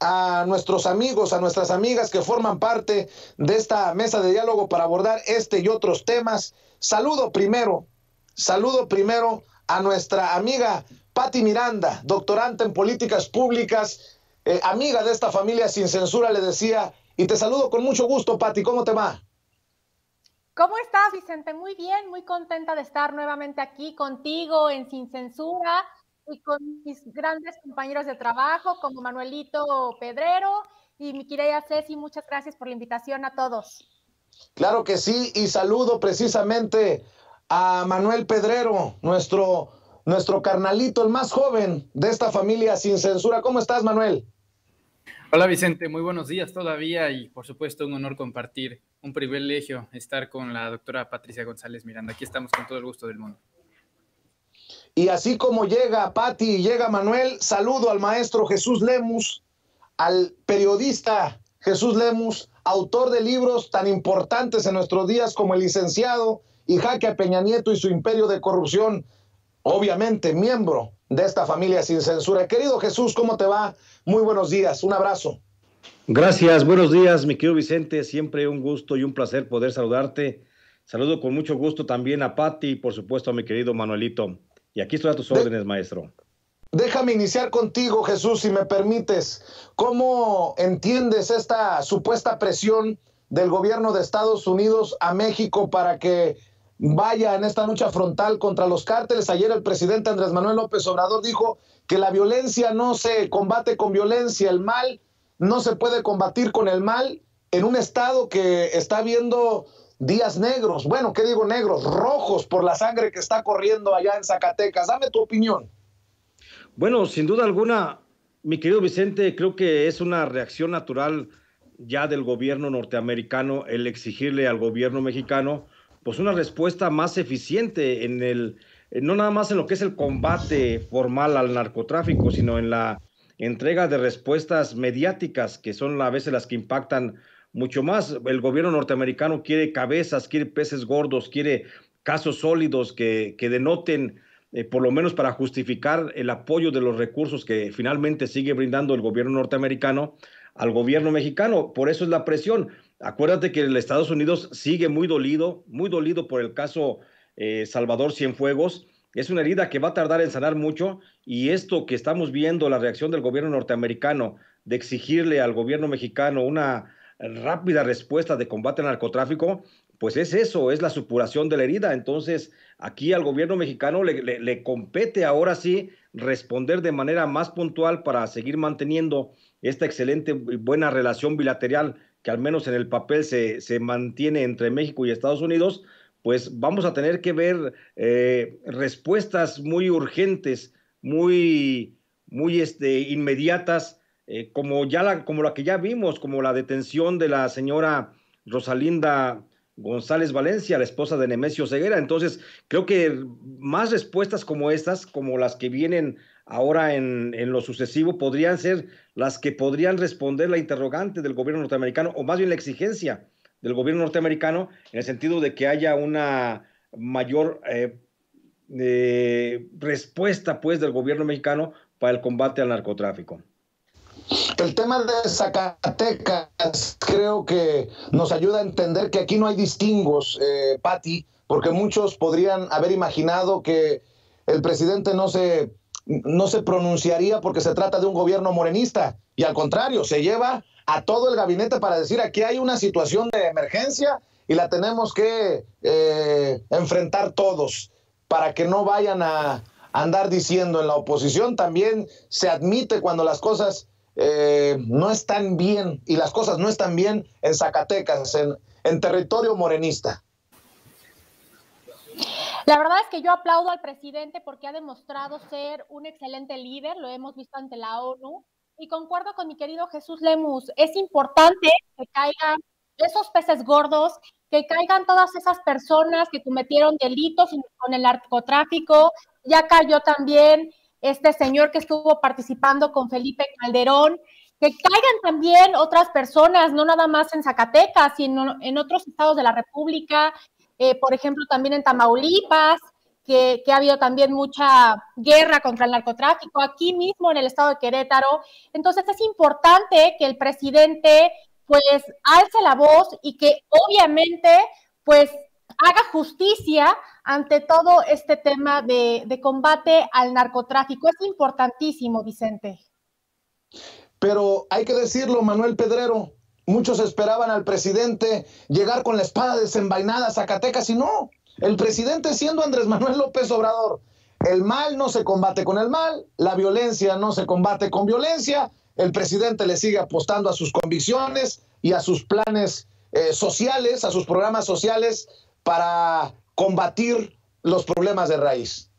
a nuestros amigos, a nuestras amigas que forman parte de esta mesa de diálogo para abordar este y otros temas. Saludo primero a nuestra amiga Pati Miranda, doctorante en políticas públicas, amiga de esta familia sin censura, le decía, y te saludo con mucho gusto, Pati, ¿cómo te va? ¿Cómo estás, Vicente? Muy bien, muy contenta de estar nuevamente aquí contigo en Sin Censura y con mis grandes compañeros de trabajo como Manuelito Pedrero y mi querida Ceci. Muchas gracias por la invitación a todos. Claro que sí, y saludo precisamente a Manuel Pedrero, nuestro carnalito, el más joven de esta familia sin censura. ¿Cómo estás, Manuel? Hola Vicente, muy buenos días todavía y por supuesto un honor compartir, un privilegio estar con la doctora Patricia González Miranda. Aquí estamos con todo el gusto del mundo. Y así como llega Pati y llega Manuel, saludo al maestro Jesús Lemus, al periodista Jesús Lemus, autor de libros tan importantes en nuestros días como El licenciado y Jaque a Peña Nieto y su imperio de corrupción, obviamente miembro de esta familia sin censura. Querido Jesús, ¿cómo te va? Muy buenos días, un abrazo. Gracias, buenos días, mi querido Vicente, siempre un gusto y un placer poder saludarte. Saludo con mucho gusto también a Pati y por supuesto a mi querido Manuelito. Y aquí estoy a tus órdenes, maestro. Déjame iniciar contigo, Jesús, si me permites. ¿Cómo entiendes esta supuesta presión del gobierno de Estados Unidos a México para que vaya en esta lucha frontal contra los cárteles? Ayer el presidente Andrés Manuel López Obrador dijo que la violencia no se combate con violencia, el mal no se puede combatir con el mal en un estado que está viendo días negros. Bueno, ¿qué digo negros? Rojos por la sangre que está corriendo allá en Zacatecas. Dame tu opinión. Bueno, sin duda alguna, mi querido Vicente, creo que es una reacción natural ya del gobierno norteamericano el exigirle al gobierno mexicano pues una respuesta más eficiente no nada más en lo que es el combate formal al narcotráfico, sino en la entrega de respuestas mediáticas que son a veces las que impactan mucho más. El gobierno norteamericano quiere cabezas, quiere peces gordos, quiere casos sólidos que denoten por lo menos para justificar el apoyo de los recursos que finalmente sigue brindando el gobierno norteamericano al gobierno mexicano. Por eso es la presión. Acuérdate que el Estados Unidos sigue muy dolido por el caso Salvador Cienfuegos. Es una herida que va a tardar en sanar mucho y esto que estamos viendo, la reacción del gobierno norteamericano de exigirle al gobierno mexicano una rápida respuesta de combate al narcotráfico, pues es eso, es la supuración de la herida. Entonces, aquí al gobierno mexicano le compete ahora sí responder de manera más puntual para seguir manteniendo esta excelente y buena relación bilateral que al menos en el papel se mantiene entre México y Estados Unidos. Pues vamos a tener que ver respuestas muy urgentes, muy inmediatas, como la que ya vimos, como la detención de la señora Rosalinda González Valencia, la esposa de Nemesio Ceguera. Entonces, creo que más respuestas como estas, como las que vienen ahora en lo sucesivo, podrían ser las que podrían responder la interrogante del gobierno norteamericano, o más bien la exigencia del gobierno norteamericano, en el sentido de que haya una mayor respuesta, pues, del gobierno mexicano para el combate al narcotráfico. El tema de Zacatecas creo que nos ayuda a entender que aquí no hay distingos, Pati, porque muchos podrían haber imaginado que el presidente no se pronunciaría porque se trata de un gobierno morenista, y al contrario, se lleva a todo el gabinete para decir aquí hay una situación de emergencia y la tenemos que enfrentar todos, para que no vayan a andar diciendo en la oposición. También se admite cuando las cosas no están bien, y las cosas no están bien en Zacatecas, en territorio morenista. La verdad es que yo aplaudo al presidente porque ha demostrado ser un excelente líder, lo hemos visto ante la ONU, y concuerdo con mi querido Jesús Lemus. Es importante que caigan esos peces gordos, que caigan todas esas personas que cometieron delitos con el narcotráfico. Ya cayó también este señor que estuvo participando con Felipe Calderón, que caigan también otras personas, no nada más en Zacatecas, sino en otros estados de la República, por ejemplo, también en Tamaulipas, que ha habido también mucha guerra contra el narcotráfico aquí mismo en el estado de Querétaro. Entonces es importante que el presidente pues alce la voz y que obviamente pues haga justicia ante todo este tema de combate al narcotráfico. Es importantísimo, Vicente. Pero hay que decirlo, Manuel Pedrero, muchos esperaban al presidente llegar con la espada desenvainada a Zacatecas y no. El presidente, siendo Andrés Manuel López Obrador, el mal no se combate con el mal, la violencia no se combate con violencia, el presidente le sigue apostando a sus convicciones y a sus planes sociales, a sus programas sociales para combatir los problemas de raíz.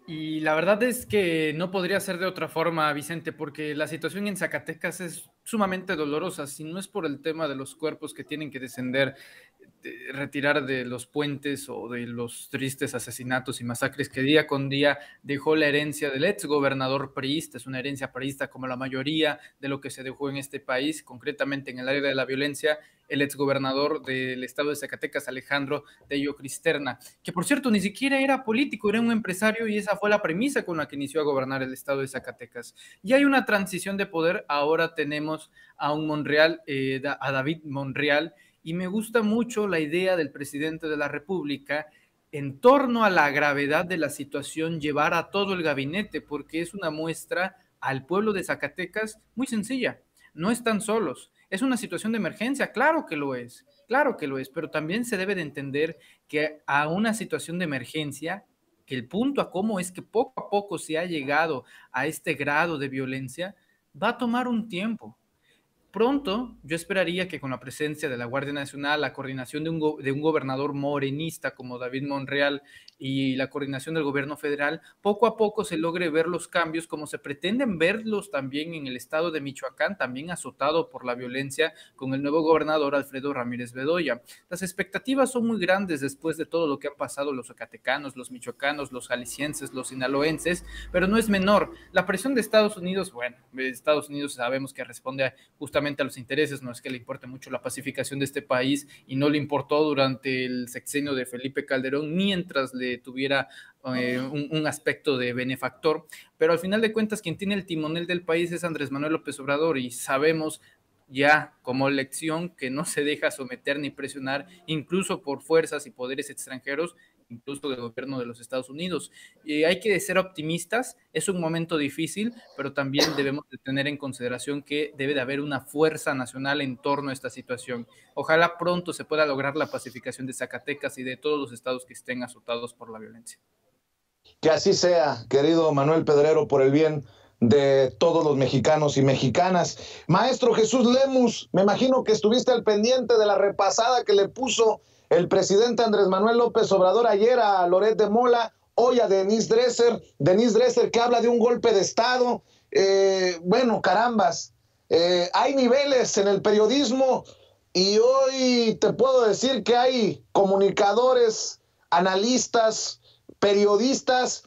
Y la verdad es que no podría ser de otra forma, Vicente, porque la situación en Zacatecas es sumamente dolorosa, si no es por el tema de los cuerpos que tienen que descender, retirar de los puentes o de los tristes asesinatos y masacres que día con día dejó la herencia del ex gobernador priista. Es una herencia priista como la mayoría de lo que se dejó en este país, concretamente en el área de la violencia, el ex gobernador del estado de Zacatecas, Alejandro Tello Cristerna, que por cierto ni siquiera era político, era un empresario, y esa fue la premisa con la que inició a gobernar el estado de Zacatecas. Y hay una transición de poder, ahora tenemos a un Monreal, a David Monreal, y me gusta mucho la idea del presidente de la República en torno a la gravedad de la situación, llevar a todo el gabinete, porque es una muestra al pueblo de Zacatecas muy sencilla. No están solos, es una situación de emergencia, claro que lo es, pero también se debe de entender que a una situación de emergencia, que el punto a cómo es que poco a poco se ha llegado a este grado de violencia, va a tomar un tiempo. Pronto, yo esperaría que con la presencia de la Guardia Nacional, la coordinación de un gobernador morenista como David Monreal y la coordinación del gobierno federal, poco a poco se logre ver los cambios como se pretenden verlos también en el estado de Michoacán, también azotado por la violencia con el nuevo gobernador Alfredo Ramírez Bedoya. Las expectativas son muy grandes después de todo lo que han pasado los zacatecanos, los michoacanos, los jaliscienses, los sinaloenses, pero no es menor. La presión de Estados Unidos, bueno, Estados Unidos sabemos que responde justamente a los intereses, no es que le importe mucho la pacificación de este país, y no le importó durante el sexenio de Felipe Calderón mientras le tuviera un aspecto de benefactor, pero al final de cuentas quien tiene el timonel del país es Andrés Manuel López Obrador, y sabemos ya como lección que no se deja someter ni presionar incluso por fuerzas y poderes extranjeros, incluso del gobierno de los Estados Unidos. Y hay que ser optimistas, es un momento difícil, pero también debemos de tener en consideración que debe de haber una fuerza nacional en torno a esta situación. Ojalá pronto se pueda lograr la pacificación de Zacatecas y de todos los estados que estén azotados por la violencia. Que así sea, querido Manuel Pedrero, por el bien de todos los mexicanos y mexicanas. Maestro Jesús Lemus, me imagino que estuviste al pendiente de la repasada que le puso el presidente Andrés Manuel López Obrador ayer a Loret de Mola, hoy a Denise Dresser, que habla de un golpe de Estado. Bueno, carambas, hay niveles en el periodismo y hoy te puedo decir que hay comunicadores, analistas, periodistas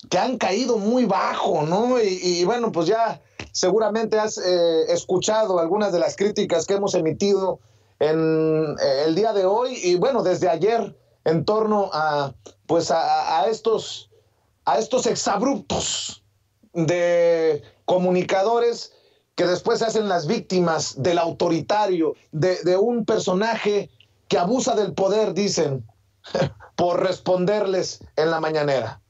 que han caído muy bajo, ¿no? Y bueno, pues ya seguramente has escuchado algunas de las críticas que hemos emitido en el día de hoy y bueno, desde ayer en torno a pues a estos exabruptos de comunicadores que después se hacen las víctimas del autoritario, de un personaje que abusa del poder, dicen, por responderles en la mañanera.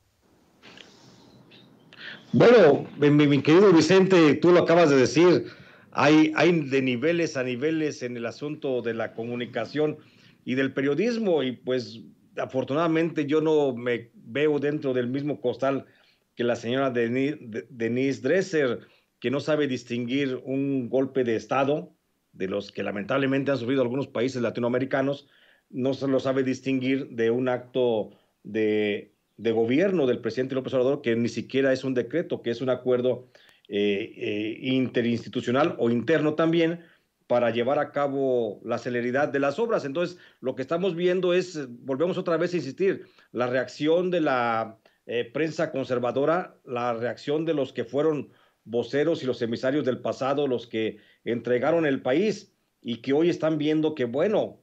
Bueno, mi querido Vicente, tú lo acabas de decir, hay de niveles a niveles en el asunto de la comunicación y del periodismo, y pues afortunadamente yo no me veo dentro del mismo costal que la señora Denise Dresser, que no sabe distinguir un golpe de Estado, de los que lamentablemente han sufrido algunos países latinoamericanos, no se lo sabe distinguir de un acto de gobierno del presidente López Obrador, que ni siquiera es un decreto, que es un acuerdo interinstitucional o interno también, para llevar a cabo la celeridad de las obras. Entonces, lo que estamos viendo es, volvemos otra vez a insistir, la reacción de la prensa conservadora, la reacción de los que fueron voceros y los emisarios del pasado, los que entregaron el país y que hoy están viendo que, bueno,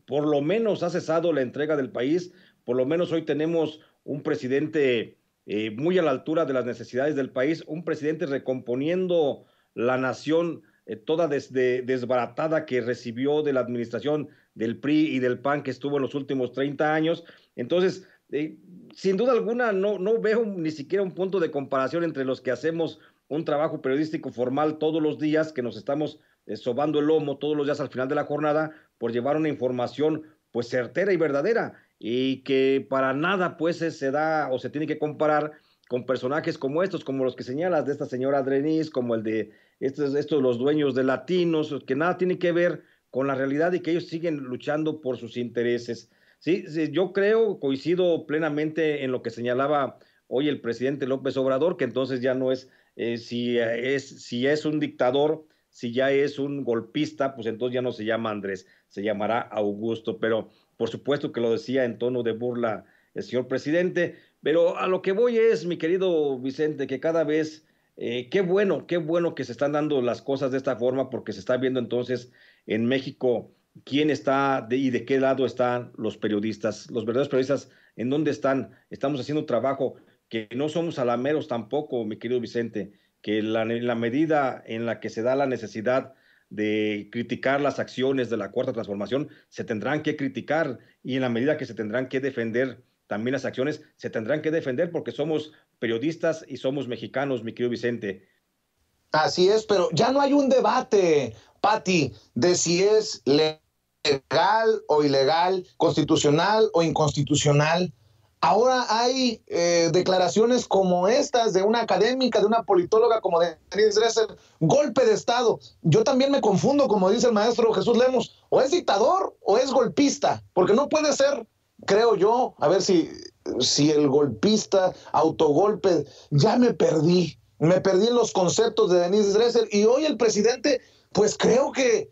por lo menos ha cesado la entrega del país, por lo menos hoy tenemos un presidente muy a la altura de las necesidades del país, un presidente recomponiendo la nación toda desbaratada que recibió de la administración del PRI y del PAN que estuvo en los últimos 30 años. Entonces, sin duda alguna, no veo ni siquiera un punto de comparación entre los que hacemos un trabajo periodístico formal todos los días, que nos estamos sobando el lomo todos los días al final de la jornada por llevar una información pues certera y verdadera, y que para nada pues se da o se tiene que comparar con personajes como estos, como los que señalas de esta señora Drenis, como el de estos los dueños de Latinos, que nada tiene que ver con la realidad y que ellos siguen luchando por sus intereses. Sí, yo creo, coincido plenamente en lo que señalaba hoy el presidente López Obrador, que entonces ya no es, si es un dictador, si ya es un golpista, pues entonces ya no se llama Andrés, se llamará Augusto, pero por supuesto que lo decía en tono de burla el señor presidente, pero a lo que voy es, mi querido Vicente, que cada vez, qué bueno que se están dando las cosas de esta forma, porque se está viendo entonces en México quién está y de qué lado están los periodistas, los verdaderos periodistas, en dónde están. Estamos haciendo trabajo, que no somos alameros tampoco, mi querido Vicente, que en la medida en la que se da la necesidad de criticar las acciones de la Cuarta Transformación, se tendrán que criticar, y en la medida que se tendrán que defender también las acciones, se tendrán que defender, porque somos periodistas y somos mexicanos, mi querido Vicente. Así es, pero ya no hay un debate, Pati, de si es legal o ilegal, constitucional o inconstitucional. Ahora hay declaraciones como estas de una académica, de una politóloga como Denise Dresser, golpe de Estado. Yo también me confundo, como dice el maestro Jesús Lemus, o es dictador o es golpista, porque no puede ser, creo yo, a ver si el golpista, autogolpe, ya me perdí en los conceptos de Denise Dresser, y hoy el presidente, pues creo que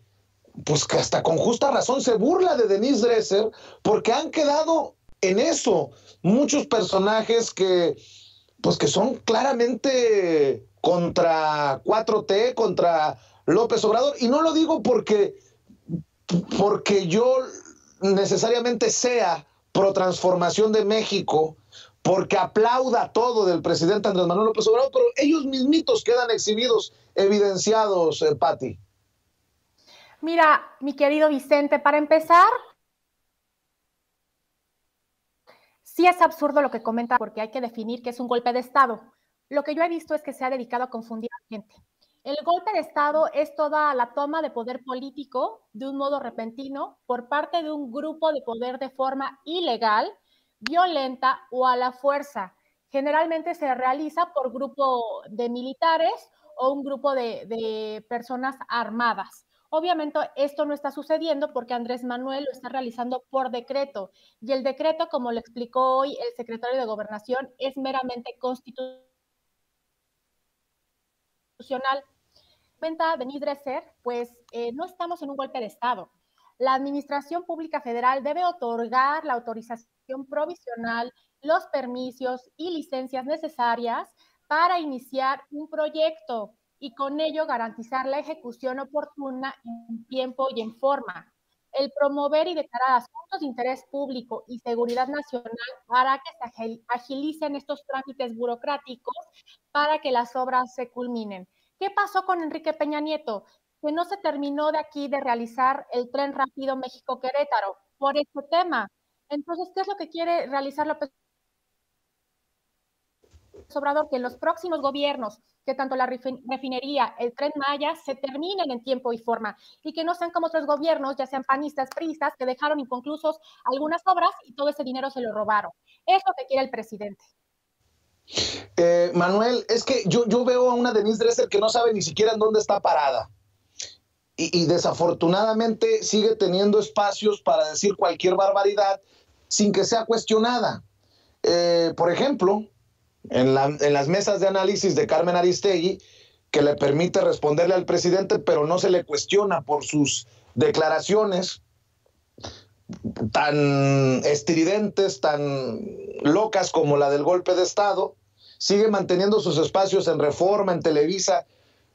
hasta con justa razón se burla de Denise Dresser, porque han quedado en eso muchos personajes que son claramente contra 4T, contra López Obrador, y no lo digo porque yo necesariamente sea pro transformación de México, porque aplauda todo del presidente Andrés Manuel López Obrador, pero ellos mismitos quedan exhibidos, evidenciados, Pati. Mira, mi querido Vicente, para empezar, sí es absurdo lo que comenta, porque hay que definir qué es un golpe de Estado. Lo que yo he visto es que se ha dedicado a confundir a la gente. El golpe de Estado es toda la toma de poder político de un modo repentino por parte de un grupo de poder de forma ilegal, violenta o a la fuerza. Generalmente se realiza por grupo de militares o un grupo de personas armadas. Obviamente esto no está sucediendo porque Andrés Manuel lo está realizando por decreto, y el decreto, como lo explicó hoy el secretario de Gobernación, es meramente constitucional. Comenta Denise Dresser, pues no estamos en un golpe de Estado. La Administración Pública Federal debe otorgar la autorización provisional, los permisos y licencias necesarias para iniciar un proyecto y con ello garantizar la ejecución oportuna en tiempo y en forma. El promover y declarar asuntos de interés público y seguridad nacional para que se agilicen estos trámites burocráticos para que las obras se culminen. ¿Qué pasó con Enrique Peña Nieto? Que no se terminó de aquí de realizar el tren rápido México-Querétaro por este tema. Entonces, ¿qué es lo que quiere realizar López Obrador? Que en los próximos gobiernos, que tanto la refinería, el Tren Maya, se terminen en tiempo y forma, y que no sean como otros gobiernos, ya sean panistas, priistas, que dejaron inconclusos algunas obras y todo ese dinero se lo robaron. Es lo que quiere el presidente. Manuel, es que yo veo a una Denise Dresser que no sabe ni siquiera en dónde está parada. Y desafortunadamente sigue teniendo espacios para decir cualquier barbaridad sin que sea cuestionada. Por ejemplo, en las mesas de análisis de Carmen Aristegui, que le permite responderle al presidente, pero no se le cuestiona por sus declaraciones tan estridentes, tan locas como la del golpe de Estado, sigue manteniendo sus espacios en Reforma, en Televisa,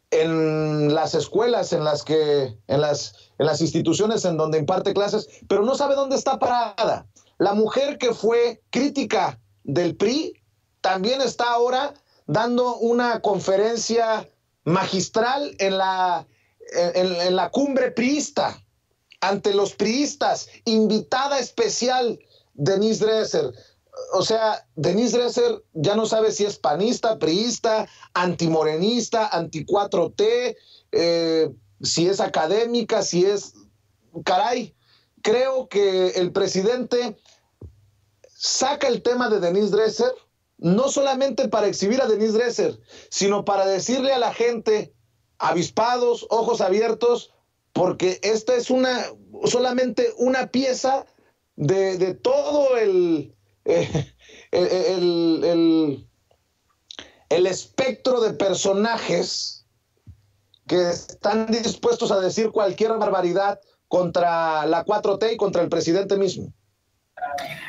en las escuelas, en las instituciones en donde imparte clases, pero no sabe dónde está parada. La mujer que fue crítica del PRI también está ahora dando una conferencia magistral en la cumbre priista, ante los priistas, invitada especial Denise Dresser. O sea, Denise Dresser ya no sabe si es panista, priista, antimorenista, anti-4T, si es académica, si es... Caray, creo que el presidente saca el tema de Denise Dresser, no solamente para exhibir a Denise Dresser, sino para decirle a la gente, avispados, ojos abiertos, porque esta es solamente una pieza de todo el espectro de personajes que están dispuestos a decir cualquier barbaridad contra la 4T y contra el presidente mismo.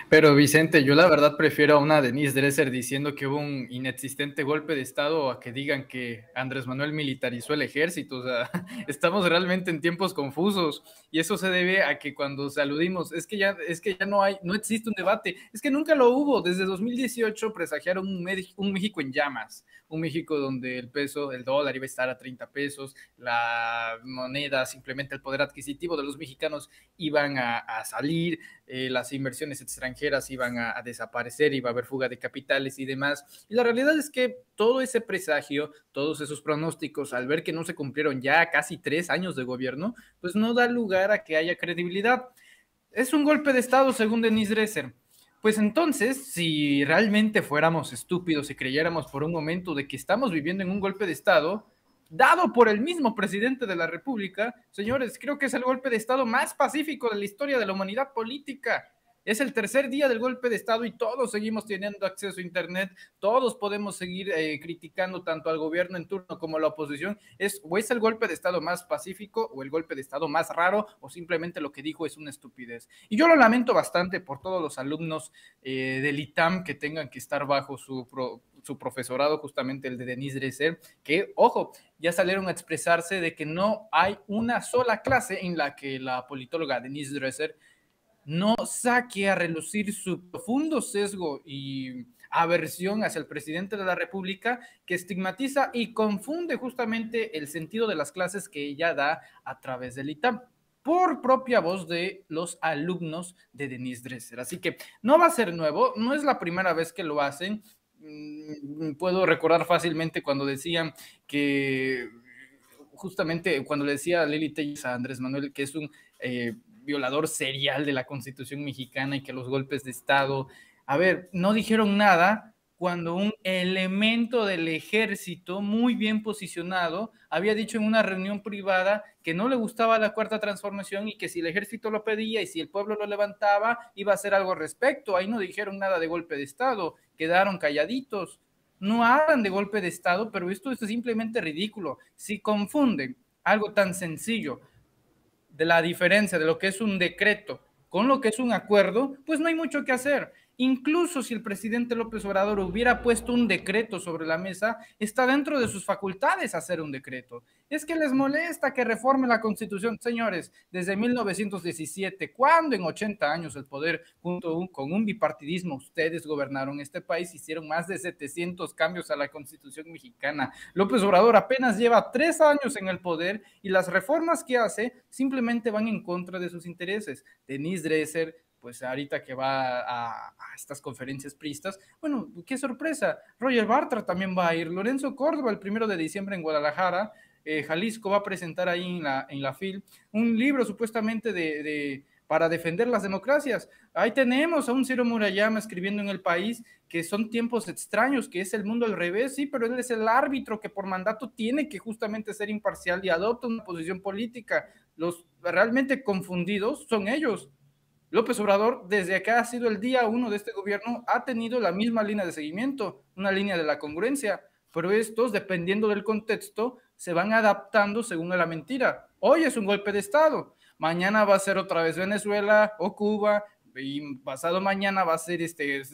Pero Vicente, yo la verdad prefiero a una Denise Dresser diciendo que hubo un inexistente golpe de Estado a que digan que Andrés Manuel militarizó el ejército. O sea, estamos realmente en tiempos confusos y eso se debe a que cuando aludimos es que ya no existe un debate, es que nunca lo hubo. Desde 2018 presagiaron un México en llamas, un México donde el dólar iba a estar a 30 pesos, la moneda, simplemente el poder adquisitivo de los mexicanos iban a salir, las inversiones extranjeras iban a desaparecer, iba a haber fuga de capitales y demás. Y la realidad es que todo ese presagio, todos esos pronósticos, al ver que no se cumplieron ya casi 3 años de gobierno, pues no da lugar a que haya credibilidad. Es un golpe de Estado, según Denise Dresser. Pues entonces, si realmente fuéramos estúpidos y creyéramos por un momento de que estamos viviendo en un golpe de Estado, dado por el mismo presidente de la República, señores, creo que es el golpe de Estado más pacífico de la historia de la humanidad política. Es el tercer día del golpe de Estado y todos seguimos teniendo acceso a Internet, todos podemos seguir criticando tanto al gobierno en turno como a la oposición. O es el golpe de Estado más pacífico o el golpe de Estado más raro o simplemente lo que dijo es una estupidez. Y yo lo lamento bastante por todos los alumnos del ITAM que tengan que estar bajo su profesorado, justamente el de Denise Dresser, que, ojo, ya salieron a expresarse de que no hay una sola clase en la que la politóloga Denise Dresser no saque a relucir su profundo sesgo y aversión hacia el presidente de la República, que estigmatiza y confunde justamente el sentido de las clases que ella da a través del ITAM, por propia voz de los alumnos de Denise Dresser. Así que no va a ser nuevo, no es la primera vez que lo hacen. Puedo recordar fácilmente cuando decían que, justamente cuando le decía a Lili Telles a Andrés Manuel que es un violador serial de la Constitución mexicana y que los golpes de Estado, a ver, no dijeron nada cuando un elemento del ejército muy bien posicionado había dicho en una reunión privada que no le gustaba la Cuarta Transformación y que si el ejército lo pedía y si el pueblo lo levantaba, iba a hacer algo al respecto. Ahí no dijeron nada de golpe de Estado, quedaron calladitos. No hablan de golpe de Estado, pero esto es simplemente ridículo. Si confunden algo tan sencillo de la diferencia de lo que es un decreto con lo que es un acuerdo, pues no hay mucho que hacer. Incluso si el presidente López Obrador hubiera puesto un decreto sobre la mesa, está dentro de sus facultades hacer un decreto. Es que les molesta que reforme la Constitución. Señores, desde 1917, cuando en 80 años el poder, junto con un bipartidismo, ustedes gobernaron este país, hicieron más de 700 cambios a la Constitución mexicana. López Obrador apenas lleva 3 años en el poder y las reformas que hace simplemente van en contra de sus intereses. Denise Dresser, pues ahorita que va a estas conferencias priistas, bueno, qué sorpresa, Roger Bartra también va a ir, Lorenzo Córdoba el 1 de diciembre en Guadalajara, Jalisco va a presentar ahí en la FIL un libro supuestamente para defender las democracias. Ahí tenemos a un Ciro Murayama escribiendo en El País que son tiempos extraños, que es el mundo al revés, sí, pero él es el árbitro que por mandato tiene que justamente ser imparcial y adopta una posición política. Los realmente confundidos son ellos. López Obrador, desde que ha sido el día 1 de este gobierno, ha tenido la misma línea de seguimiento, una línea de la congruencia, pero estos, dependiendo del contexto, se van adaptando según la mentira. Hoy es un golpe de Estado, mañana va a ser otra vez Venezuela o Cuba, y pasado mañana va a ser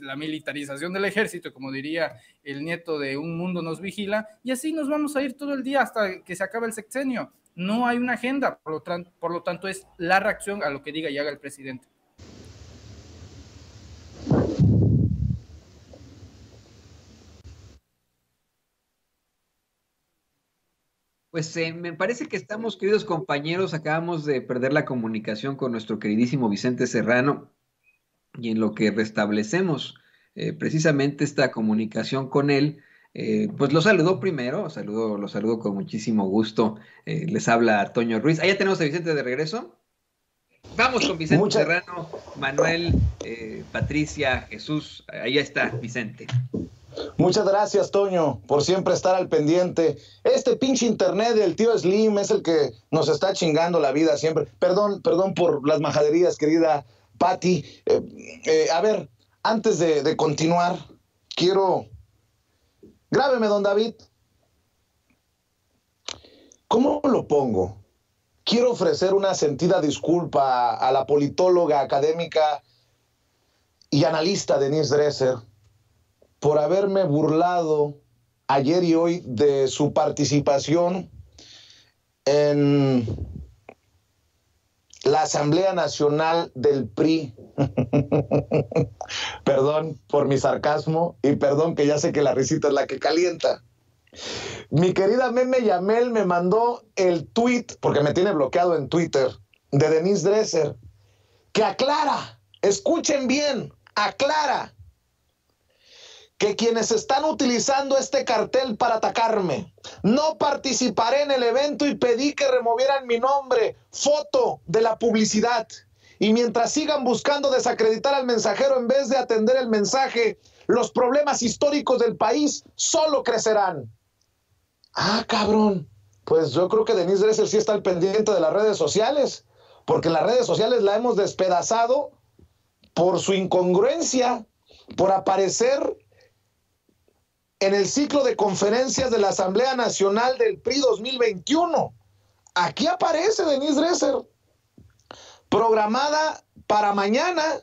la militarización del ejército, como diría el nieto de Un Mundo Nos Vigila, y así nos vamos a ir todo el día hasta que se acabe el sexenio. No hay una agenda, por lo tanto es la reacción a lo que diga y haga el presidente. Pues me parece que estamos, queridos compañeros, acabamos de perder la comunicación con nuestro queridísimo Vicente Serrano y en lo que restablecemos precisamente esta comunicación con él, pues lo saludo primero, lo saludo con muchísimo gusto. Les habla Toño Ruiz. ¿Ah, ya tenemos a Vicente de regreso? Vamos con Vicente Serrano, Manuel, Patricia, Jesús. Ahí está, Vicente. Muchas gracias, Toño, por siempre estar al pendiente. Este pinche internet del tío Slim es el que nos está chingando la vida siempre. Perdón por las majaderías, querida Patti. A ver, antes de continuar, quiero... Grábeme, don David. ¿Cómo lo pongo? Quiero ofrecer una sentida disculpa a la politóloga, académica y analista Denise Dresser por haberme burlado ayer y hoy de su participación en la Asamblea Nacional del PRI. Perdón por mi sarcasmo y perdón que ya sé que la risita es la que calienta. Mi querida Meme Yamel me mandó el tweet, porque me tiene bloqueado en Twitter, de Denise Dresser, que aclara, escuchen bien, aclara que quienes están utilizando este cartel para atacarme, no participaré en el evento y pedí que removieran mi nombre, foto de la publicidad. Y mientras sigan buscando desacreditar al mensajero en vez de atender el mensaje, los problemas históricos del país solo crecerán. Ah, cabrón. Pues yo creo que Denise Dresser sí está al pendiente de las redes sociales, porque en las redes sociales la hemos despedazado por su incongruencia, por aparecer en el ciclo de conferencias de la Asamblea Nacional del PRI 2021. Aquí aparece Denise Dresser, programada para mañana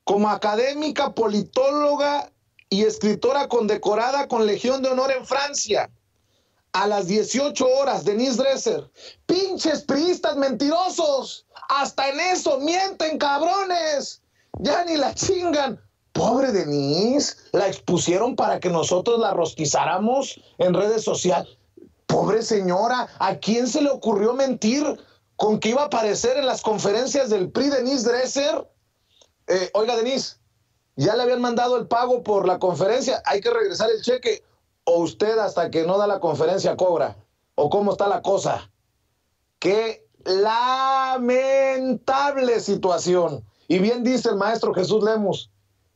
como académica, politóloga y escritora condecorada con Legión de Honor en Francia. A las 18 horas, Denise Dresser. ¡Pinches priistas mentirosos! ¡Hasta en eso mienten, cabrones! ¡Ya ni la chingan! Pobre Denise, la expusieron para que nosotros la rostizáramos en redes sociales. Pobre señora, ¿a quién se le ocurrió mentir con que iba a aparecer en las conferencias del PRI Denise Dresser? Oiga, Denise, ya le habían mandado el pago por la conferencia, hay que regresar el cheque, o usted hasta que no da la conferencia cobra, o cómo está la cosa. Qué lamentable situación. Y bien dice el maestro Jesús Lemus,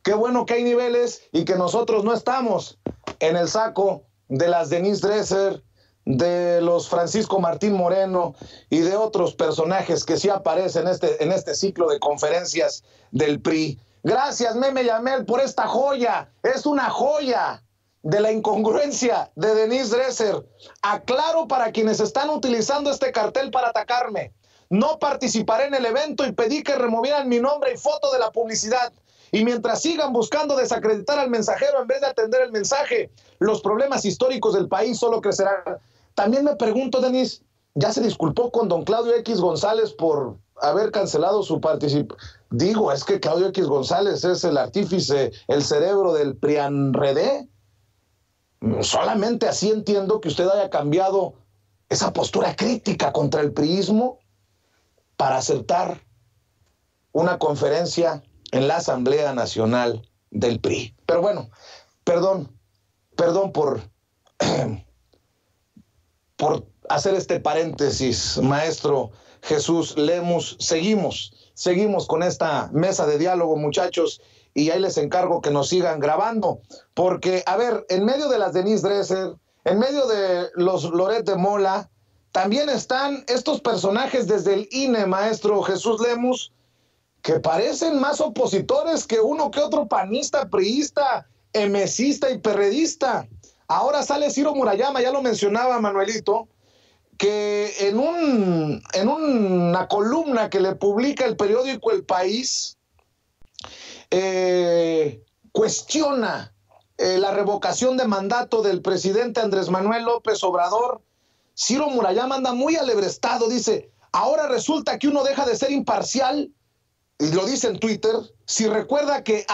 qué bueno que hay niveles y que nosotros no estamos en el saco de las Denise Dresser, de los Francisco Martín Moreno y de otros personajes que sí aparecen en este ciclo de conferencias del PRI. Gracias, Meme Yamel, por esta joya. Es una joya de la incongruencia de Denise Dresser. Aclaro para quienes están utilizando este cartel para atacarme. No participaré en el evento y pedí que removieran mi nombre y foto de la publicidad. Y mientras sigan buscando desacreditar al mensajero en vez de atender el mensaje, los problemas históricos del país solo crecerán. También me pregunto, Denise, ¿ya se disculpó con don Claudio X González por haber cancelado su participación? Digo, es que Claudio X González es el artífice, el cerebro del PRIANRED. Solamente así entiendo que usted haya cambiado esa postura crítica contra el priismo para aceptar una conferencia en la Asamblea Nacional del PRI. Pero bueno, perdón por hacer este paréntesis, maestro Jesús Lemus. Seguimos con esta mesa de diálogo, muchachos, y ahí les encargo que nos sigan grabando, porque, a ver, en medio de las Denise Dresser, en medio de los Loret de Mola, también están estos personajes desde el INE, maestro Jesús Lemus, que parecen más opositores que uno que otro panista, priista, emesista y perredista. Ahora sale Ciro Murayama, ya lo mencionaba Manuelito, que en una columna que le publica el periódico El País, cuestiona la revocación de mandato del presidente Andrés Manuel López Obrador. Ciro Murayama anda muy alebrestado, dice, ahora resulta que uno deja de ser imparcial, y lo dice en Twitter, si recuerda que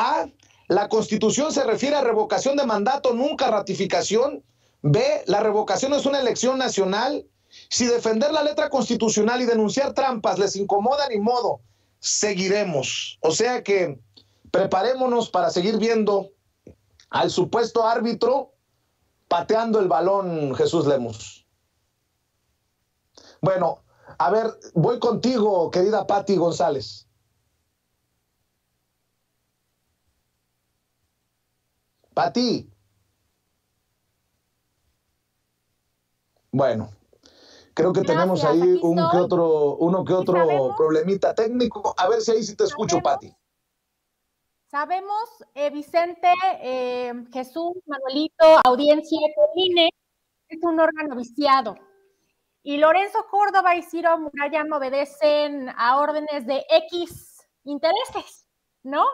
la Constitución se refiere a revocación de mandato, nunca ratificación. B, la revocación es una elección nacional. Si defender la letra constitucional y denunciar trampas les incomoda, ni modo, seguiremos. O sea que preparémonos para seguir viendo al supuesto árbitro pateando el balón, Jesús Lemus. Bueno, a ver, voy contigo, querida Pati González. Pati. Bueno, creo que Gracias, tenemos ahí aquí uno que estoy. otro problemita técnico. A ver si ahí sí te escucho, Pati. Sabemos, Vicente, Jesús, Manuelito, audiencia, que el INE es un órgano viciado. Y Lorenzo Córdoba y Ciro Murayama obedecen a órdenes de X intereses, ¿no?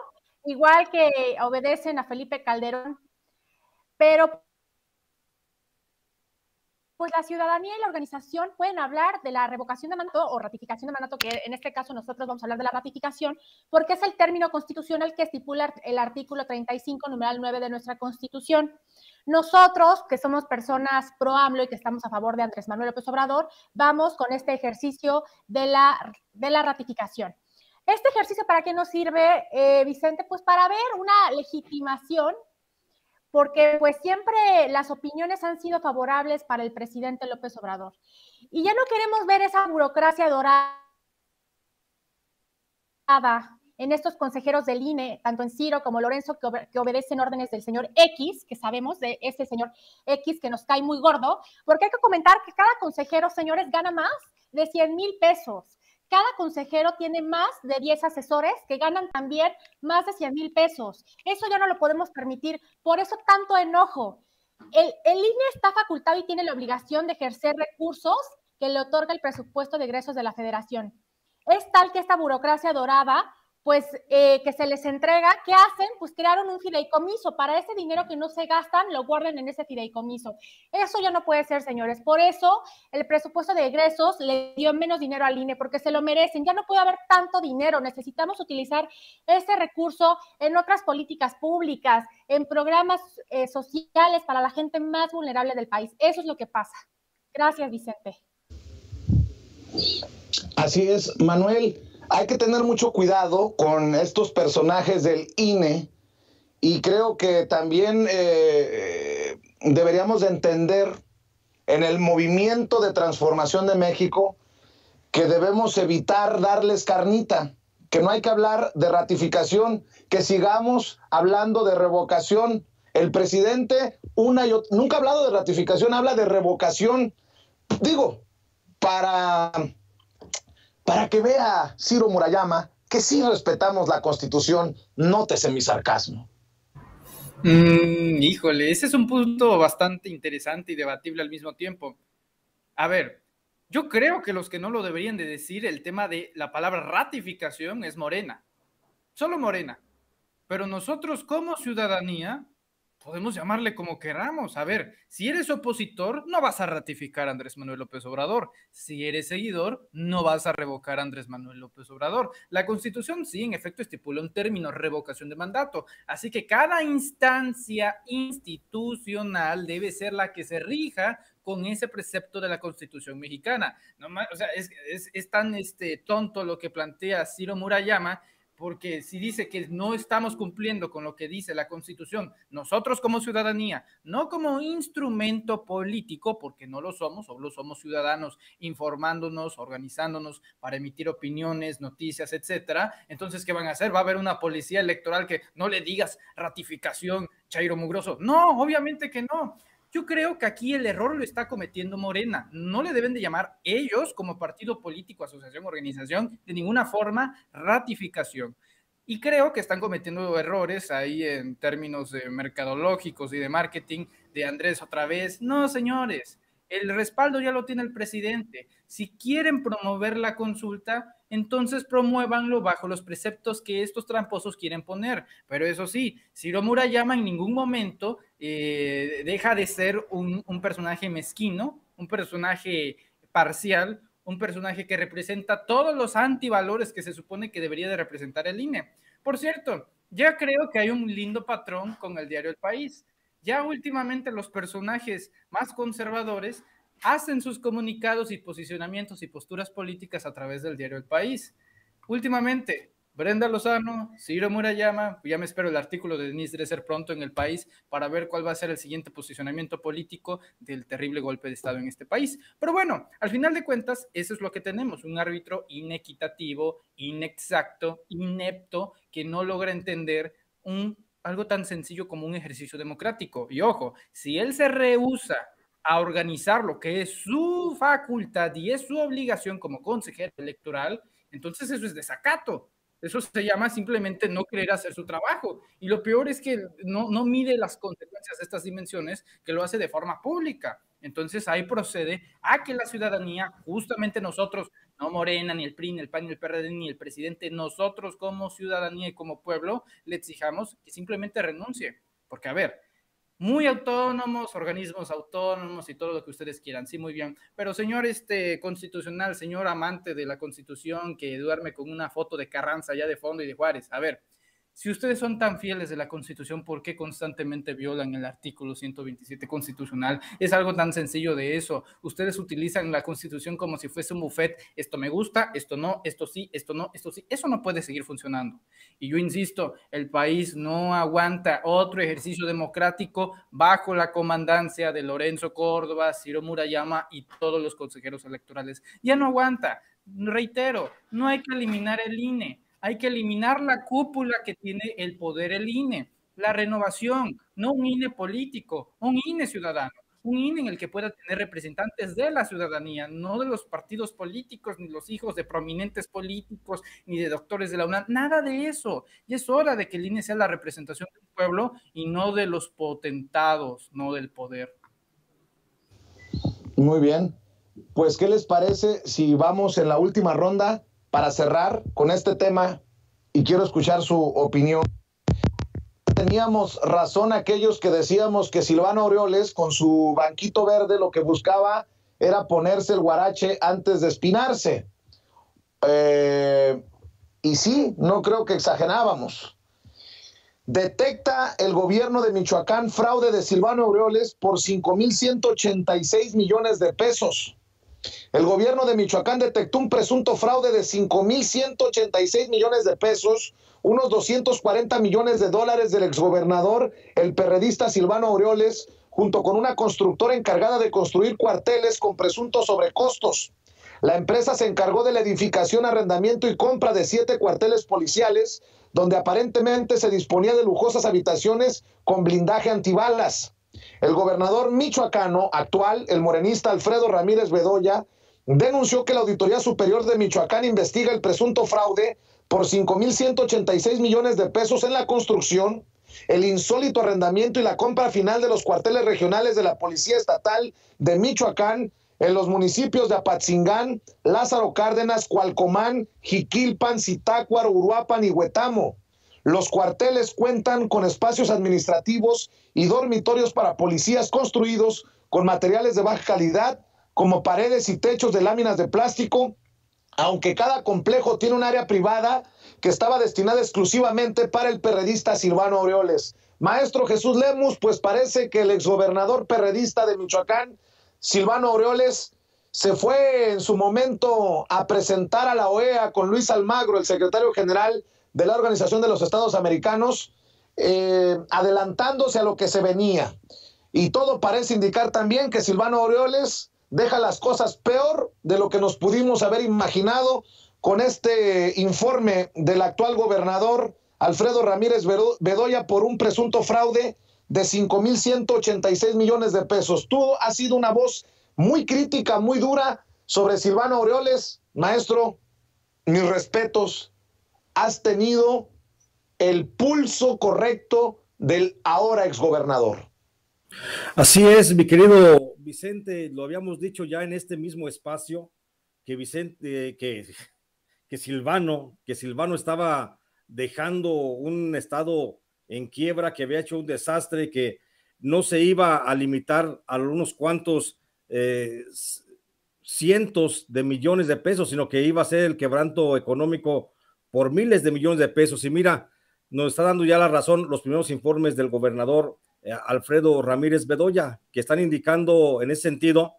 Igual que obedecen a Felipe Calderón. Pero pues la ciudadanía y la organización pueden hablar de la revocación de mandato o ratificación de mandato, que en este caso nosotros vamos a hablar de la ratificación, porque es el término constitucional que estipula el artículo 35, numeral 9 de nuestra Constitución. Nosotros, que somos personas pro AMLO y que estamos a favor de Andrés Manuel López Obrador, vamos con este ejercicio de la ratificación. ¿Este ejercicio para qué nos sirve, Vicente? Pues para ver una legitimación, porque pues siempre las opiniones han sido favorables para el presidente López Obrador. Y ya no queremos ver esa burocracia dorada en estos consejeros del INE, tanto en Ciro como Lorenzo, que obedecen órdenes del señor X, que sabemos de este señor X que nos cae muy gordo, porque hay que comentar que cada consejero, señores, gana más de 100,000 pesos. Cada consejero tiene más de 10 asesores que ganan también más de 100,000 pesos. Eso ya no lo podemos permitir. Por eso tanto enojo. El INE está facultado y tiene la obligación de ejercer recursos que le otorga el presupuesto de egresos de la Federación. Es tal que esta burocracia dorada, pues que se les entrega, ¿qué hacen? Pues crearon un fideicomiso. Para ese dinero que no se gastan, lo guardan en ese fideicomiso. Eso ya no puede ser, señores. Por eso el presupuesto de egresos le dio menos dinero al INE, porque se lo merecen. Ya no puede haber tanto dinero. Necesitamos utilizar ese recurso en otras políticas públicas, en programas sociales para la gente más vulnerable del país. Eso es lo que pasa. Gracias, Vicente. Así es, Manuel. Hay que tener mucho cuidado con estos personajes del INE y creo que también deberíamos de entender en el movimiento de transformación de México que debemos evitar darles carnita, que no hay que hablar de ratificación, que sigamos hablando de revocación. El presidente nunca ha hablado de ratificación, habla de revocación. Digo, para que vea Ciro Murayama que sí respetamos la Constitución, nótese mi sarcasmo. Híjole, ese es un punto bastante interesante y debatible al mismo tiempo. A ver, yo creo que los que no lo deberían de decir, el tema de la palabra ratificación es Morena, solo Morena. Pero nosotros como ciudadanía podemos llamarle como queramos. A ver, si eres opositor, no vas a ratificar a Andrés Manuel López Obrador. Si eres seguidor, no vas a revocar a Andrés Manuel López Obrador. La Constitución sí, en efecto, estipula un término, revocación de mandato. Así que cada instancia institucional debe ser la que se rija con ese precepto de la Constitución mexicana. No, o sea, es tan tonto lo que plantea Ciro Murayama, porque si dice que no estamos cumpliendo con lo que dice la Constitución, nosotros como ciudadanía, no como instrumento político, porque no lo somos, solo somos ciudadanos informándonos, organizándonos para emitir opiniones, noticias, etcétera. Entonces, ¿qué van a hacer? ¿Va a haber una policía electoral que no le digas ratificación, Chairo Mugroso? No, obviamente que no. Yo creo que aquí el error lo está cometiendo Morena. No le deben de llamar ellos como partido político, asociación, organización, de ninguna forma ratificación. Y creo que están cometiendo errores ahí en términos mercadológicos y de marketing de Andrés otra vez. No, señores, el respaldo ya lo tiene el presidente. Si quieren promover la consulta, entonces promuévanlo bajo los preceptos que estos tramposos quieren poner. Pero eso sí, Ciro Murayama en ningún momento deja de ser un personaje mezquino, un personaje parcial, un personaje que representa todos los antivalores que se supone que debería de representar el INE. Por cierto, ya creo que hay un lindo patrón con el diario El País. Ya últimamente los personajes más conservadores hacen sus comunicados y posicionamientos y posturas políticas a través del diario El País. Últimamente, Brenda Lozano, Ciro Murayama, ya me espero el artículo de Denise Dresser pronto en El País para ver cuál va a ser el siguiente posicionamiento político del terrible golpe de Estado en este país. Pero bueno, al final de cuentas, eso es lo que tenemos, un árbitro inequitativo, inexacto, inepto, que no logra entender algo tan sencillo como un ejercicio democrático. Y ojo, si él se rehúsa a organizar lo que es su facultad y es su obligación como consejero electoral, entonces eso es desacato. Eso se llama simplemente no querer hacer su trabajo. Y lo peor es que no mide las consecuencias de estas dimensiones, que lo hace de forma pública. Entonces ahí procede a que la ciudadanía, justamente nosotros, no Morena, ni el PRI, ni el PAN, ni el PRD, ni el presidente, nosotros como ciudadanía y como pueblo, le exijamos que simplemente renuncie. Porque, a ver, muy autónomos, organismos autónomos y todo lo que ustedes quieran, sí, muy bien. Pero señor constitucional, señor amante de la Constitución que duerme con una foto de Carranza allá de fondo y de Juárez, a ver, si ustedes son tan fieles de la Constitución, ¿por qué constantemente violan el artículo 127 constitucional? Es algo tan sencillo de eso. Ustedes utilizan la Constitución como si fuese un buffet. Esto me gusta, esto no, esto sí, esto no, esto sí. Eso no puede seguir funcionando. Y yo insisto, el país no aguanta otro ejercicio democrático bajo la comandancia de Lorenzo Córdoba, Ciro Murayama y todos los consejeros electorales. Ya no aguanta. Reitero, no hay que eliminar el INE. Hay que eliminar la cúpula que tiene el poder el INE, la renovación, no un INE político, un INE ciudadano, un INE en el que pueda tener representantes de la ciudadanía, no de los partidos políticos, ni los hijos de prominentes políticos, ni de doctores de la UNAM, nada de eso. Y es hora de que el INE sea la representación del pueblo y no de los potentados, no del poder. Muy bien. Pues, ¿qué les parece si vamos en la última ronda para cerrar con este tema? Y quiero escuchar su opinión. Teníamos razón aquellos que decíamos que Silvano Aureoles, con su banquito verde, lo que buscaba era ponerse el guarache antes de espinarse. Y sí, no creo que exagerábamos. Detecta el gobierno de Michoacán fraude de Silvano Aureoles por 5,186 millones de pesos. El gobierno de Michoacán detectó un presunto fraude de 5,186 millones de pesos, unos 240 millones de dólares del exgobernador, el perredista Silvano Aureoles, junto con una constructora encargada de construir cuarteles con presuntos sobrecostos. La empresa se encargó de la edificación, arrendamiento y compra de 7 cuarteles policiales, donde aparentemente se disponía de lujosas habitaciones con blindaje antibalas. El gobernador michoacano actual, el morenista Alfredo Ramírez Bedoya, denunció que la Auditoría Superior de Michoacán investiga el presunto fraude por 5,186 millones de pesos en la construcción, el insólito arrendamiento y la compra final de los cuarteles regionales de la Policía Estatal de Michoacán en los municipios de Apatzingán, Lázaro Cárdenas, Cualcomán, Jiquilpan, Zitácuaro, Uruapan y Huetamo. Los cuarteles cuentan con espacios administrativos y dormitorios para policías construidos con materiales de baja calidad, como paredes y techos de láminas de plástico, aunque cada complejo tiene un área privada que estaba destinada exclusivamente para el perredista Silvano Aureoles. Maestro Jesús Lemus, pues parece que el exgobernador perredista de Michoacán, Silvano Aureoles, se fue en su momento a presentar a la OEA con Luis Almagro, el secretario general de la Organización de los Estados Americanos, adelantándose a lo que se venía. Y todo parece indicar también que Silvano Aureoles deja las cosas peor de lo que nos pudimos haber imaginado con este informe del actual gobernador Alfredo Ramírez Bedoya por un presunto fraude de 5,186 millones de pesos. Tú has sido una voz muy crítica, muy dura sobre Silvano Aureoles. Maestro, mis respetos. Has tenido el pulso correcto del ahora exgobernador. Así es, mi querido Vicente, lo habíamos dicho ya en este mismo espacio, que Vicente, que Silvano estaba dejando un estado en quiebra, que había hecho un desastre, que no se iba a limitar a unos cuantos cientos de millones de pesos, sino que iba a ser el quebranto económico por miles de millones de pesos. Y mira, nos está dando ya la razón los primeros informes del gobernador Alfredo Ramírez Bedoya, que están indicando en ese sentido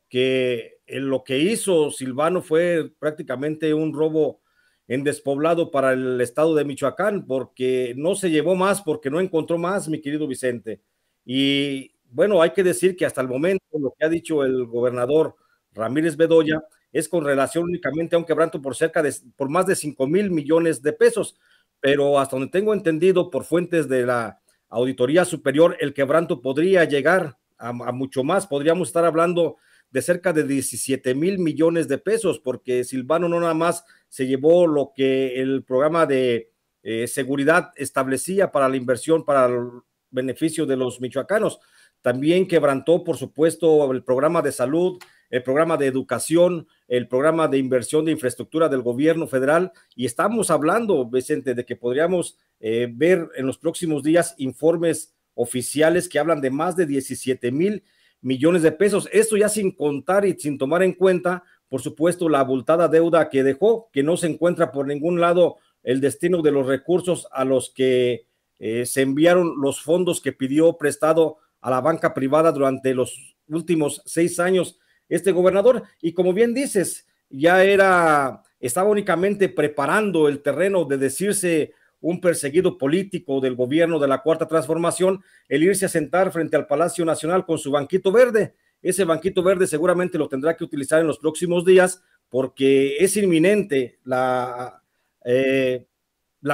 que lo que hizo Silvano fue prácticamente un robo en despoblado para el estado de Michoacán, porque no se llevó más, porque no encontró más, mi querido Vicente. Y bueno, hay que decir que hasta el momento lo que ha dicho el gobernador Ramírez Bedoya es con relación únicamente a un quebranto por más de 5,000 millones de pesos, pero hasta donde tengo entendido por fuentes de la Auditoría Superior, el quebranto podría llegar a mucho más, podríamos estar hablando de cerca de 17,000 millones de pesos, porque Silvano no nada más se llevó lo que el programa de seguridad establecía para la inversión, para el beneficio de los michoacanos, también quebrantó, por supuesto, el programa de salud, el programa de educación, el programa de inversión de infraestructura del gobierno federal, y estamos hablando, Vicente, de que podríamos ver en los próximos días informes oficiales que hablan de más de 17,000 millones de pesos. Esto ya sin contar y sin tomar en cuenta, por supuesto, la abultada deuda que dejó, que no se encuentra por ningún lado el destino de los recursos a los que se enviaron los fondos que pidió prestado a la banca privada durante los últimos 6 años este gobernador. Y como bien dices, ya estaba únicamente preparando el terreno de decirse un perseguido político del gobierno de la Cuarta Transformación, el irse a sentar frente al Palacio Nacional con su banquito verde. Ese banquito verde seguramente lo tendrá que utilizar en los próximos días, porque es inminente la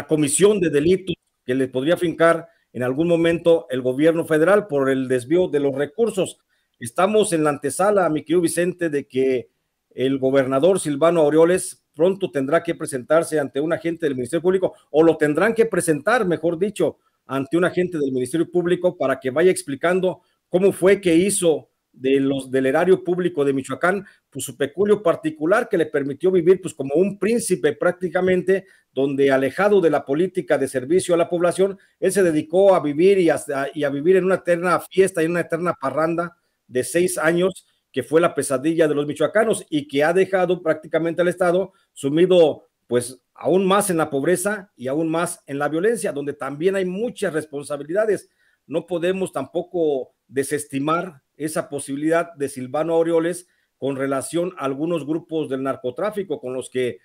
comisión de delitos que le podría fincar en algún momento el gobierno federal por el desvío de los recursos. Estamos en la antesala, mi querido Vicente, de que el gobernador Silvano Aureoles pronto tendrá que presentarse ante un agente del Ministerio Público, o lo tendrán que presentar, mejor dicho, ante un agente del Ministerio Público para que vaya explicando cómo fue que hizo del erario público de Michoacán, pues su peculio particular que le permitió vivir pues como un príncipe prácticamente, donde alejado de la política de servicio a la población, él se dedicó a vivir y a vivir en una eterna fiesta y en una eterna parranda de 6 años, que fue la pesadilla de los michoacanos y que ha dejado prácticamente al Estado sumido pues aún más en la pobreza y aún más en la violencia, donde también hay muchas responsabilidades. No podemos tampoco desestimar esa posibilidad de Silvano Aureoles con relación a algunos grupos del narcotráfico con los que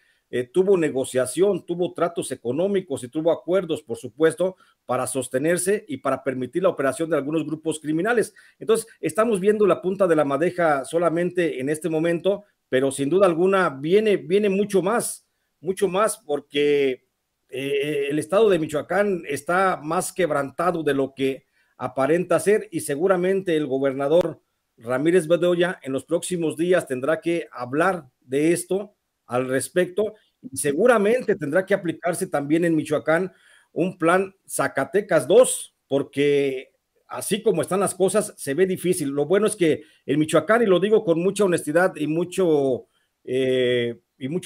tuvo negociación, tuvo tratos económicos y tuvo acuerdos, por supuesto, para sostenerse y para permitir la operación de algunos grupos criminales. Entonces, estamos viendo la punta de la madeja solamente en este momento, pero sin duda alguna viene mucho más, porque el estado de Michoacán está más quebrantado de lo que aparenta ser, y seguramente el gobernador Ramírez Bedoya en los próximos días tendrá que hablar de esto al respecto, y seguramente tendrá que aplicarse también en Michoacán un plan Zacatecas 2, porque así como están las cosas, se ve difícil. Lo bueno es que en Michoacán, y lo digo con mucha honestidad y mucho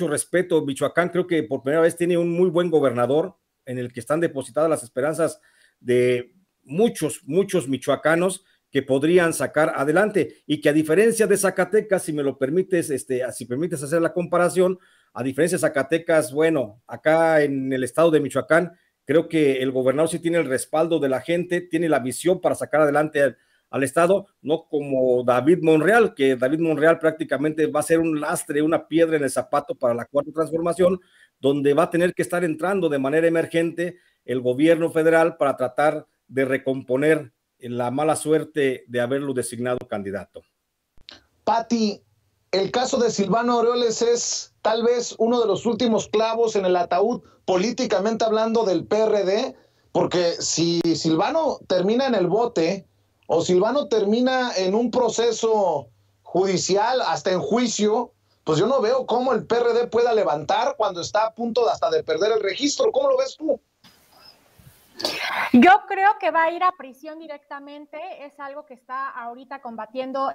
respeto, Michoacán creo que por primera vez tiene un muy buen gobernador en el que están depositadas las esperanzas de muchos michoacanos que podrían sacar adelante, y que a diferencia de Zacatecas, si me lo permites, si permites hacer la comparación, a diferencia de Zacatecas, bueno, acá en el estado de Michoacán, creo que el gobernador sí tiene el respaldo de la gente, tiene la visión para sacar adelante al estado, no como David Monreal, que David Monreal prácticamente va a ser un lastre, una piedra en el zapato para la Cuarta Transformación, donde va a tener que estar entrando de manera emergente el gobierno federal para tratar de recomponer la mala suerte de haberlo designado candidato. Pati, el caso de Silvano Aureoles es tal vez uno de los últimos clavos en el ataúd, políticamente hablando, del PRD, porque si Silvano termina en el bote o Silvano termina en un proceso judicial, hasta en juicio, pues yo no veo cómo el PRD pueda levantar cuando está a punto hasta de perder el registro. ¿Cómo lo ves tú? Yo creo que va a ir a prisión directamente, es algo que está ahorita combatiendo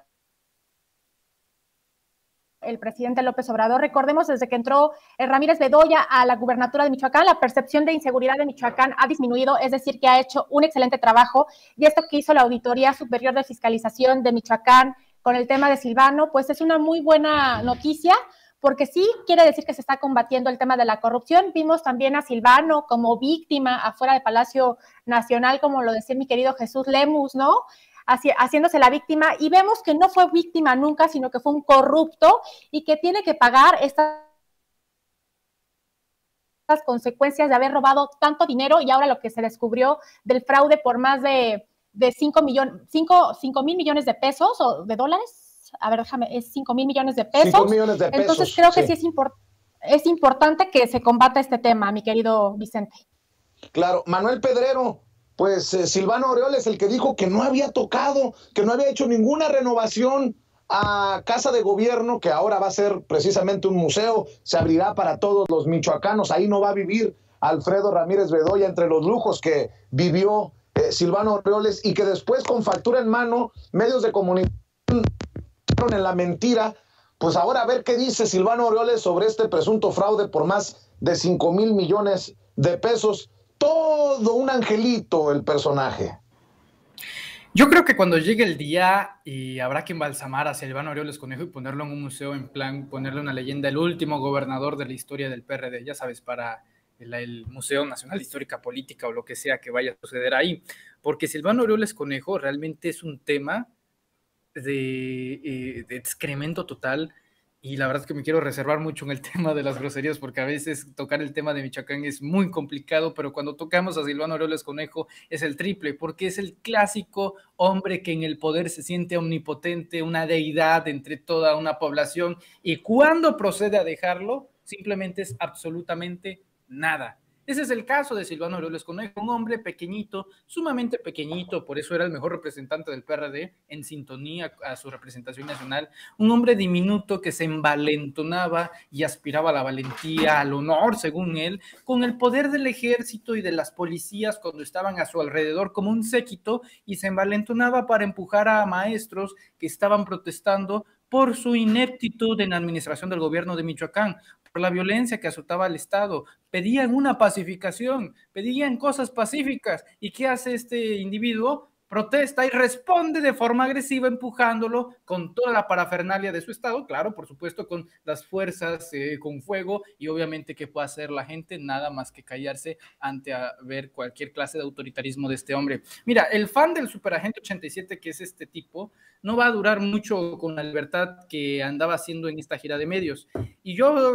el presidente López Obrador. Recordemos, desde que entró Ramírez Bedoya a la gubernatura de Michoacán, la percepción de inseguridad de Michoacán ha disminuido, es decir, que ha hecho un excelente trabajo, y esto que hizo la Auditoría Superior de Fiscalización de Michoacán con el tema de Silvano, pues es una muy buena noticia, porque sí quiere decir que se está combatiendo el tema de la corrupción. Vimos también a Silvano como víctima afuera del Palacio Nacional, como lo decía mi querido Jesús Lemus, ¿no? Haciéndose la víctima, y vemos que no fue víctima nunca, sino que fue un corrupto y que tiene que pagar estas consecuencias de haber robado tanto dinero, y ahora lo que se descubrió del fraude por más de 5 mil millones de pesos o de dólares. A ver, déjame, es 5 mil millones de pesos. 5 millones de pesos. Entonces creo que sí es importante que se combata este tema, mi querido Vicente. Claro, Manuel Pedrero, pues Silvano Aureoles, el que dijo que no había tocado, que no había hecho ninguna renovación a Casa de Gobierno, que ahora va a ser precisamente un museo, se abrirá para todos los michoacanos, ahí no va a vivir Alfredo Ramírez Bedoya entre los lujos que vivió Silvano Aureoles, y que después con factura en mano, medios de comunicación en la mentira. Pues ahora a ver qué dice Silvano Aureoles sobre este presunto fraude por más de 5 mil millones de pesos. Todo un angelito el personaje. Yo creo que cuando llegue el día y habrá que embalsamar a Silvano Aureoles Conejo y ponerlo en un museo, en plan ponerle una leyenda, el último gobernador de la historia del PRD, ya sabes, para el Museo Nacional de Histórica Política o lo que sea que vaya a suceder ahí, porque Silvano Aureoles Conejo realmente es un tema de excremento total. Y la verdad es que me quiero reservar mucho en el tema de las groserías, porque a veces tocar el tema de Michoacán es muy complicado, pero cuando tocamos a Silvano Aureoles Conejo es el triple, porque es el clásico hombre que en el poder se siente omnipotente, una deidad entre toda una población, y cuando procede a dejarlo, simplemente es absolutamente nada. Ese es el caso de Silvano Aureoles Conejo, un hombre pequeñito, sumamente pequeñito, por eso era el mejor representante del PRD, en sintonía a su representación nacional, un hombre diminuto que se envalentonaba y aspiraba a la valentía, al honor, según él, con el poder del ejército y de las policías cuando estaban a su alrededor como un séquito, y se envalentonaba para empujar a maestros que estaban protestando por su ineptitud en la administración del gobierno de Michoacán, por la violencia que azotaba al Estado. Pedían una pacificación, pedían cosas pacíficas. ¿Y qué hace este individuo? Protesta y responde de forma agresiva, empujándolo con toda la parafernalia de su Estado, claro, por supuesto, con las fuerzas, con fuego, y obviamente, ¿qué puede hacer la gente? Nada más que callarse ante ver cualquier clase de autoritarismo de este hombre. Mira, el fan del Superagente 87, que es este tipo, no va a durar mucho con la libertad que andaba haciendo en esta gira de medios. Y yo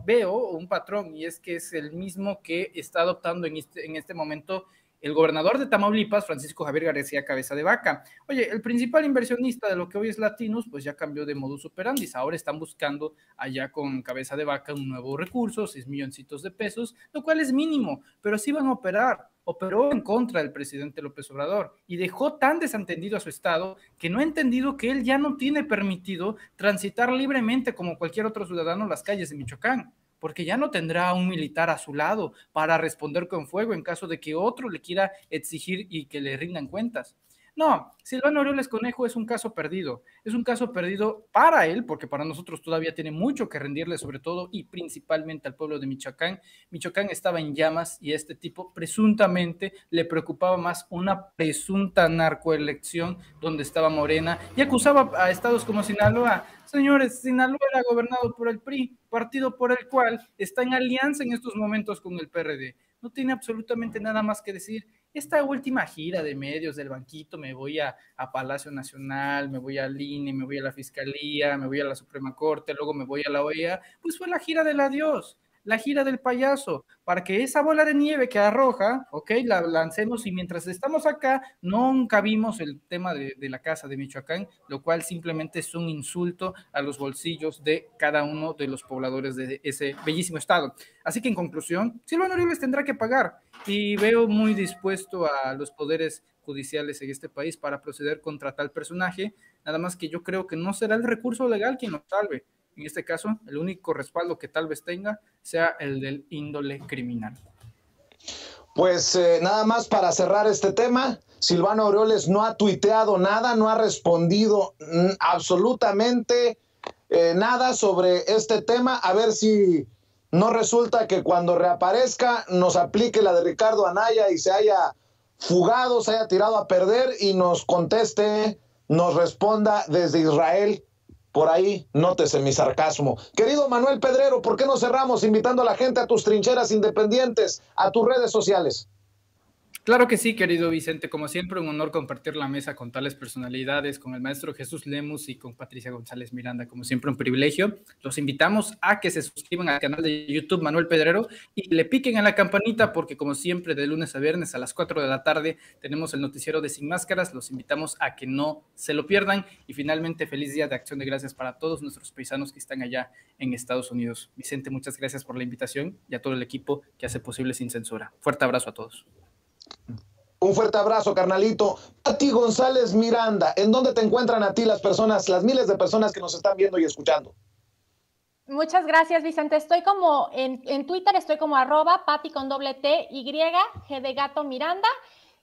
veo un patrón, y es que es el mismo que está adoptando en este momento el gobernador de Tamaulipas, Francisco Javier García Cabeza de Vaca. Oye, el principal inversionista de lo que hoy es Latinos, pues ya cambió de modus operandi. Ahora están buscando allá con Cabeza de Vaca un nuevo recurso, 6 milloncitos de pesos, lo cual es mínimo, pero sí van a operar. Operó en contra del presidente López Obrador y dejó tan desentendido a su Estado que no ha entendido que él ya no tiene permitido transitar libremente como cualquier otro ciudadano las calles de Michoacán, porque ya no tendrá un militar a su lado para responder con fuego en caso de que otro le quiera exigir y que le rindan cuentas. No, Silvano Aureoles Conejo es un caso perdido para él, porque para nosotros todavía tiene mucho que rendirle, sobre todo y principalmente al pueblo de Michoacán. Michoacán estaba en llamas y a este tipo presuntamente le preocupaba más una presunta narcoelección donde estaba Morena, y acusaba a estados como Sinaloa. Señores, Sinaloa era gobernado por el PRI, partido por el cual está en alianza en estos momentos con el PRD. No tiene absolutamente nada más que decir. Esta última gira de medios del banquito, me voy a Palacio Nacional, me voy al INE, me voy a la Fiscalía, me voy a la Suprema Corte, luego me voy a la OEA, pues fue la gira del adiós, la gira del payaso, para que esa bola de nieve que arroja, ok, la lancemos, y mientras estamos acá, nunca vimos el tema de la casa de Michoacán, lo cual simplemente es un insulto a los bolsillos de cada uno de los pobladores de ese bellísimo estado. Así que en conclusión, Silvano Aureoles tendrá que pagar, y veo muy dispuesto a los poderes judiciales en este país para proceder contra tal personaje, nada más que yo creo que no será el recurso legal quien lo salve. En este caso, el único respaldo que tal vez tenga sea el del índole criminal. Pues nada más para cerrar este tema, Silvano Aureoles no ha tuiteado nada, no ha respondido absolutamente nada sobre este tema. A ver si no resulta que cuando reaparezca nos aplique la de Ricardo Anaya y se haya fugado, se haya tirado a perder y nos conteste, nos responda desde Israel, por ahí nótese mi sarcasmo. Querido Manuel Pedrero, ¿por qué no cerramos invitando a la gente a tus trincheras independientes, a tus redes sociales? Claro que sí, querido Vicente. Como siempre, un honor compartir la mesa con tales personalidades, con el maestro Jesús Lemus y con Patricia González Miranda. Como siempre, un privilegio. Los invitamos a que se suscriban al canal de YouTube Manuel Pedrero y le piquen a la campanita porque, como siempre, de lunes a viernes a las 4 de la tarde tenemos el noticiero de Sin Máscaras. Los invitamos a que no se lo pierdan. Y finalmente, feliz Día de Acción de Gracias para todos nuestros paisanos que están allá en Estados Unidos. Vicente, muchas gracias por la invitación y a todo el equipo que hace posible Sin Censura. Fuerte abrazo a todos. Un fuerte abrazo, carnalito. Pati González Miranda, ¿en dónde te encuentran a ti las personas, las miles de personas que nos están viendo y escuchando? Muchas gracias, Vicente. Estoy como en Twitter, estoy como @Pati con doble T, Y, G de gato Miranda.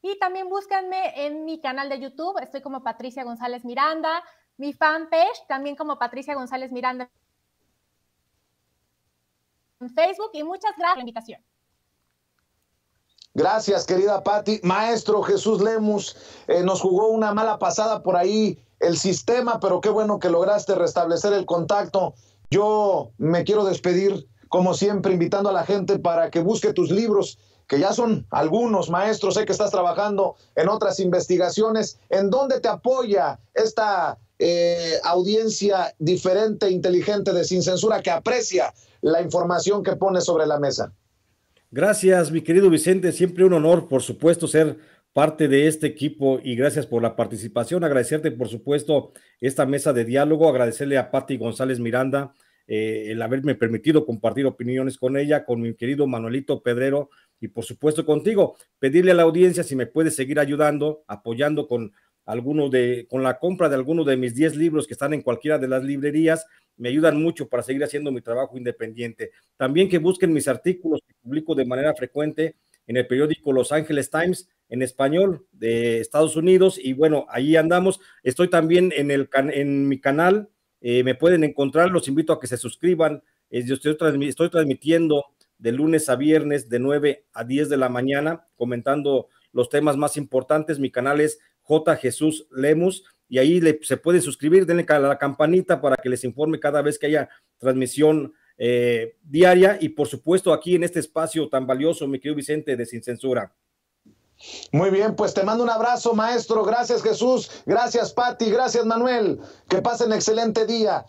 Y también búscanme en mi canal de YouTube, estoy como Patricia González Miranda. Mi fanpage, también como Patricia González Miranda en Facebook. Y muchas gracias por la invitación. Gracias, querida Pati. Maestro Jesús Lemus, nos jugó una mala pasada por ahí el sistema, pero qué bueno que lograste restablecer el contacto. Yo me quiero despedir, como siempre, invitando a la gente para que busque tus libros, que ya son algunos, maestro. Sé que estás trabajando en otras investigaciones. ¿En dónde te apoya esta audiencia diferente, inteligente de Sin Censura, que aprecia la información que pones sobre la mesa? Gracias, mi querido Vicente, siempre un honor, por supuesto, ser parte de este equipo y gracias por la participación. Agradecerte, por supuesto, esta mesa de diálogo, agradecerle a Pati González Miranda el haberme permitido compartir opiniones con ella, con mi querido Manuelito Pedrero y, por supuesto, contigo. Pedirle a la audiencia si me puede seguir ayudando, apoyando con la compra de algunos de mis 10 libros que están en cualquiera de las librerías. Me ayudan mucho para seguir haciendo mi trabajo independiente. También que busquen mis artículos que publico de manera frecuente en el periódico Los Angeles Times en español de Estados Unidos y bueno, ahí andamos. Estoy también en mi canal, me pueden encontrar, los invito a que se suscriban. Yo estoy transmitiendo de lunes a viernes de 9 a 10 de la mañana comentando los temas más importantes. Mi canal es J. Jesús Lemus y ahí se pueden suscribir, denle a la campanita para que les informe cada vez que haya transmisión diaria y por supuesto aquí en este espacio tan valioso, mi querido Vicente, de Sin Censura. Muy bien, pues te mando un abrazo, maestro. Gracias, Jesús. Gracias, Pati. Gracias, Manuel. Que pasen excelente día.